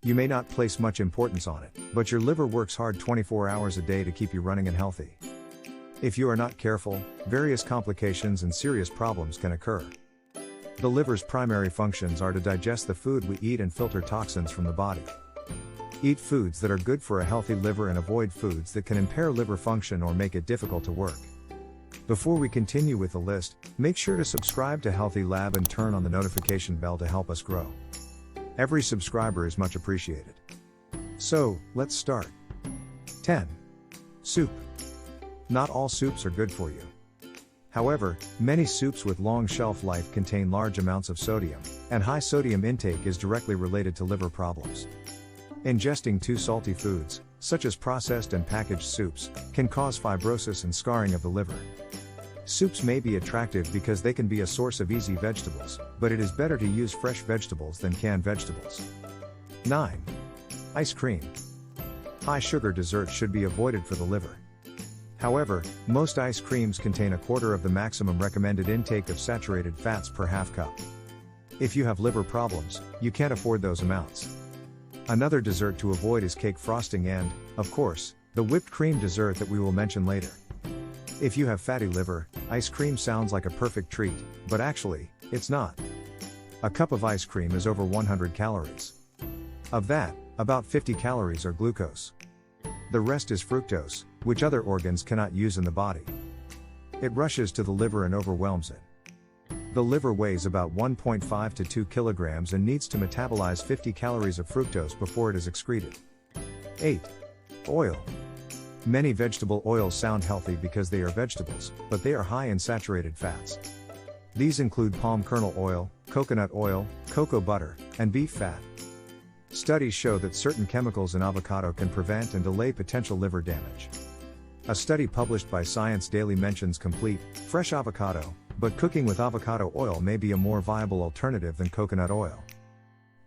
You may not place much importance on it, but your liver works hard 24 hours a day to keep you running and healthy. If you are not careful, various complications and serious problems can occur. The liver's primary functions are to digest the food we eat and filter toxins from the body. Eat foods that are good for a healthy liver and avoid foods that can impair liver function or make it difficult to work. Before we continue with the list, make sure to subscribe to Healthy Lab and turn on the notification bell to help us grow. Every subscriber is much appreciated. So, let's start. 10. Soup. Not all soups are good for you. However, many soups with long shelf life contain large amounts of sodium, and high sodium intake is directly related to liver problems. Ingesting too salty foods, such as processed and packaged soups, can cause fibrosis and scarring of the liver. Soups may be attractive because they can be a source of easy vegetables, but it is better to use fresh vegetables than canned vegetables. 9. Ice cream. High sugar desserts should be avoided for the liver. However, most ice creams contain a quarter of the maximum recommended intake of saturated fats per half cup. If you have liver problems, you can't afford those amounts. Another dessert to avoid is cake frosting and, of course, the whipped cream dessert that we will mention later. If you have fatty liver, ice cream sounds like a perfect treat, but actually, it's not. A cup of ice cream is over 100 calories. Of that, about 50 calories are glucose. The rest is fructose, which other organs cannot use in the body. It rushes to the liver and overwhelms it. The liver weighs about 1.5 to 2 kilograms and needs to metabolize 50 calories of fructose before it is excreted. 8. Oil. Many vegetable oils sound healthy because they are vegetables, but they are high in saturated fats. These include palm kernel oil, coconut oil, cocoa butter, and beef fat. Studies show that certain chemicals in avocado can prevent and delay potential liver damage. A study published by Science Daily mentions complete, fresh avocado, but cooking with avocado oil may be a more viable alternative than coconut oil.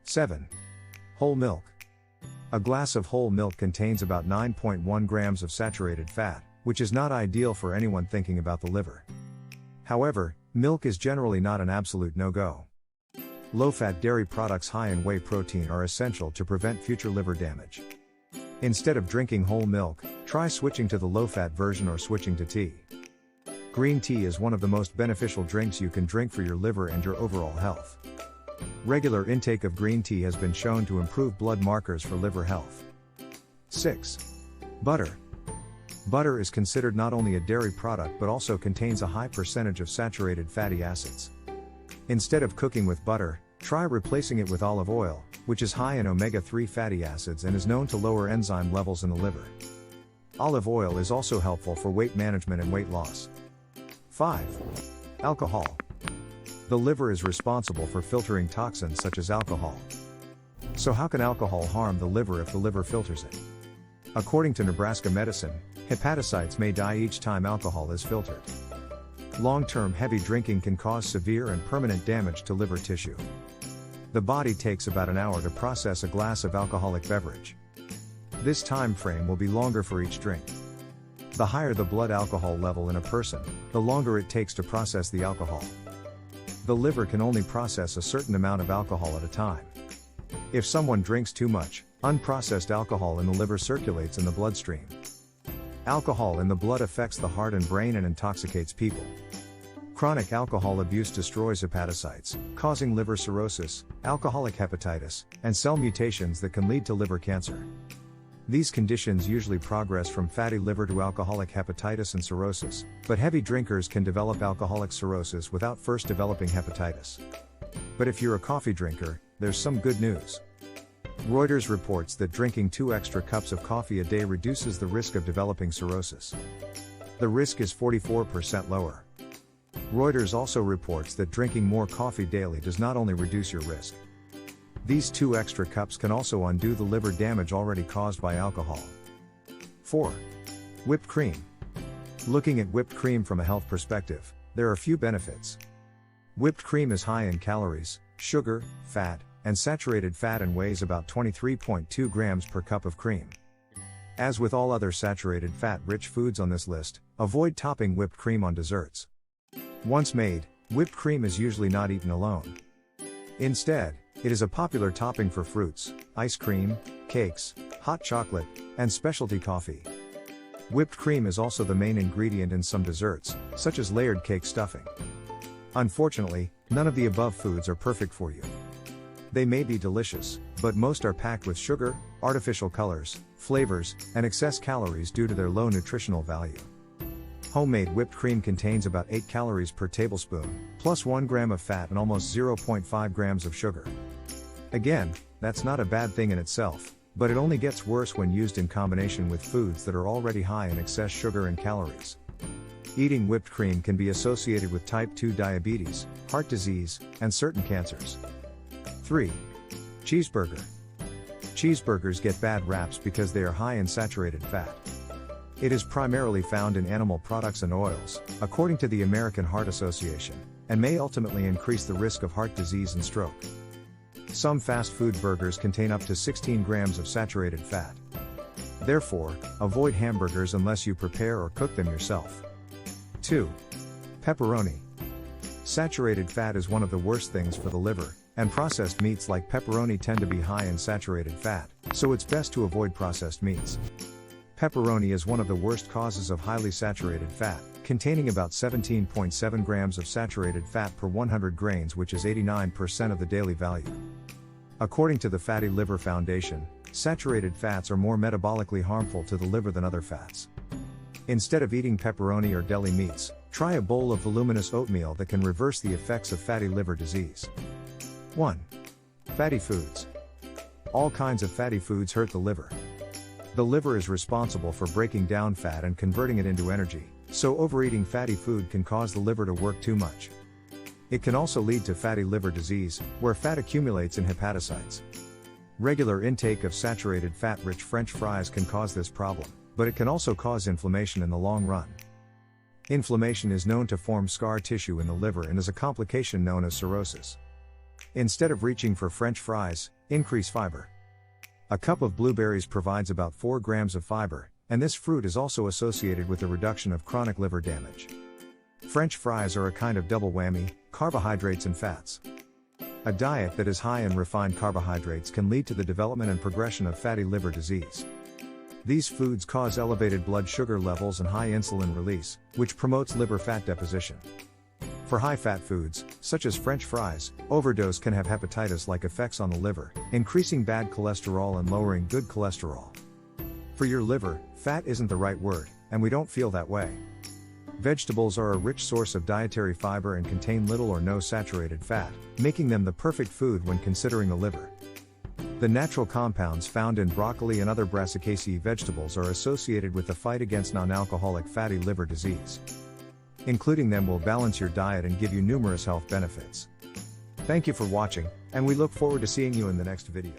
7. Whole milk. A glass of whole milk contains about 9.1 grams of saturated fat, which is not ideal for anyone thinking about the liver. However, milk is generally not an absolute no-go. Low-fat dairy products high in whey protein are essential to prevent future liver damage. Instead of drinking whole milk, try switching to the low-fat version or switching to tea. Green tea is one of the most beneficial drinks you can drink for your liver and your overall health. Regular intake of green tea has been shown to improve blood markers for liver health. 6. Butter. Butter is considered not only a dairy product but also contains a high percentage of saturated fatty acids. Instead of cooking with butter, try replacing it with olive oil, which is high in omega-3 fatty acids and is known to lower enzyme levels in the liver. Olive oil is also helpful for weight management and weight loss. 5. Alcohol. The liver is responsible for filtering toxins such as alcohol. So how can alcohol harm the liver if the liver filters it? According to Nebraska Medicine, hepatocytes may die each time alcohol is filtered. Long-term heavy drinking can cause severe and permanent damage to liver tissue. The body takes about an hour to process a glass of alcoholic beverage. This time frame will be longer for each drink. The higher the blood alcohol level in a person, the longer it takes to process the alcohol. The liver can only process a certain amount of alcohol at a time. If someone drinks too much, unprocessed alcohol in the liver circulates in the bloodstream. Alcohol in the blood affects the heart and brain and intoxicates people. Chronic alcohol abuse destroys hepatocytes, causing liver cirrhosis, alcoholic hepatitis, and cell mutations that can lead to liver cancer. These conditions usually progress from fatty liver to alcoholic hepatitis and cirrhosis, but heavy drinkers can develop alcoholic cirrhosis without first developing hepatitis. But if you're a coffee drinker, there's some good news. Reuters reports that drinking 2 extra cups of coffee a day reduces the risk of developing cirrhosis. The risk is 44% lower. Reuters also reports that drinking more coffee daily does not only reduce your risk. These 2 extra cups can also undo the liver damage already caused by alcohol. 4. Whipped cream. Looking at whipped cream from a health perspective, there are few benefits. Whipped cream is high in calories, sugar, fat, and saturated fat and weighs about 23.2 grams per cup of cream. As with all other saturated fat-rich foods on this list, avoid topping whipped cream on desserts. Once made, whipped cream is usually not eaten alone. Instead, It is a popular topping for fruits, ice cream, cakes, hot chocolate, and specialty coffee. Whipped cream is also the main ingredient in some desserts, such as layered cake stuffing. Unfortunately, none of the above foods are perfect for you. They may be delicious, but most are packed with sugar, artificial colors, flavors, and excess calories due to their low nutritional value. Homemade whipped cream contains about 8 calories per tablespoon, plus 1 gram of fat and almost 0.5 grams of sugar. Again, that's not a bad thing in itself, but it only gets worse when used in combination with foods that are already high in excess sugar and calories. Eating whipped cream can be associated with type 2 diabetes, heart disease, and certain cancers. 3. Cheeseburger. Cheeseburgers get bad raps because they are high in saturated fat. It is primarily found in animal products and oils, according to the American Heart Association, and may ultimately increase the risk of heart disease and stroke. Some fast food burgers contain up to 16 grams of saturated fat. Therefore, avoid hamburgers unless you prepare or cook them yourself. 2. Pepperoni. Saturated fat is one of the worst things for the liver, and processed meats like pepperoni tend to be high in saturated fat, so it's best to avoid processed meats. Pepperoni is one of the worst causes of highly saturated fat, containing about 17.7 grams of saturated fat per 100 grains, which is 89% of the daily value. According to the Fatty Liver Foundation, saturated fats are more metabolically harmful to the liver than other fats. Instead of eating pepperoni or deli meats, try a bowl of voluminous oatmeal that can reverse the effects of fatty liver disease. 1. Fatty foods. All kinds of fatty foods hurt the liver. The liver is responsible for breaking down fat and converting it into energy, so overeating fatty food can cause the liver to work too much. It can also lead to fatty liver disease, where fat accumulates in hepatocytes. Regular intake of saturated fat-rich French fries can cause this problem, but it can also cause inflammation in the long run. Inflammation is known to form scar tissue in the liver and is a complication known as cirrhosis. Instead of reaching for French fries, increase fiber. A cup of blueberries provides about 4 grams of fiber, and this fruit is also associated with a reduction of chronic liver damage. French fries are a kind of double whammy: carbohydrates and fats. A diet that is high in refined carbohydrates can lead to the development and progression of fatty liver disease. These foods cause elevated blood sugar levels and high insulin release, which promotes liver fat deposition. For high-fat foods, such as French fries, overdose can have hepatitis-like effects on the liver, increasing bad cholesterol and lowering good cholesterol. For your liver, fat isn't the right word, and we don't feel that way. Vegetables are a rich source of dietary fiber and contain little or no saturated fat, making them the perfect food when considering the liver. The natural compounds found in broccoli and other Brassicaceae vegetables are associated with the fight against non-alcoholic fatty liver disease. Including them will balance your diet and give you numerous health benefits. Thank you for watching, and we look forward to seeing you in the next video.